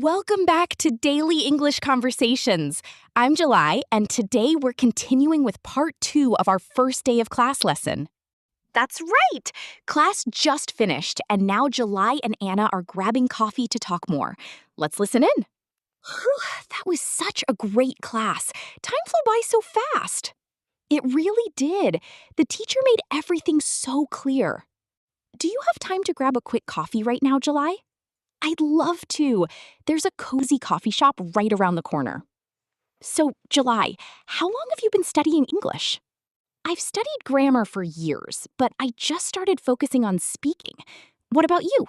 Welcome back to Daily English Conversations. I'm July, and today we're continuing with part 2 of our first day of class lesson. That's right! Class just finished, and now July and Anna are grabbing coffee to talk more. Let's listen in. Whew, that was such a great class. Time flew by so fast. It really did. The teacher made everything so clear. Do you have time to grab a quick coffee right now, July? I'd love to. There's a cozy coffee shop right around the corner. So, July, how long have you been studying English? I've studied grammar for years, but I just started focusing on speaking. What about you?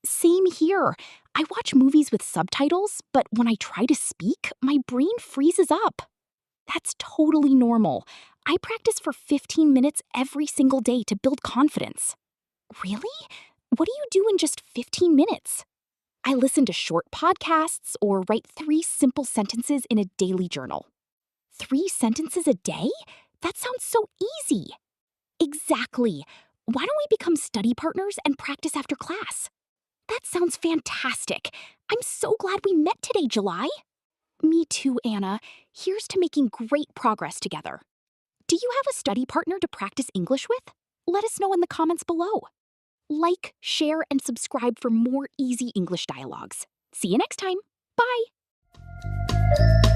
Same here. I watch movies with subtitles, but when I try to speak, my brain freezes up. That's totally normal. I practice for 15 minutes every single day to build confidence. Really? What do you do in just 15 minutes? I listen to short podcasts or write 3 simple sentences in a daily journal. 3 sentences a day? That sounds so easy. Exactly. Why don't we become study partners and practice after class? That sounds fantastic. I'm so glad we met today, July. Me too, Anna. Here's to making great progress together. Do you have a study partner to practice English with? Let us know in the comments below. Like, share, and subscribe for more easy English dialogues. See you next time. Bye!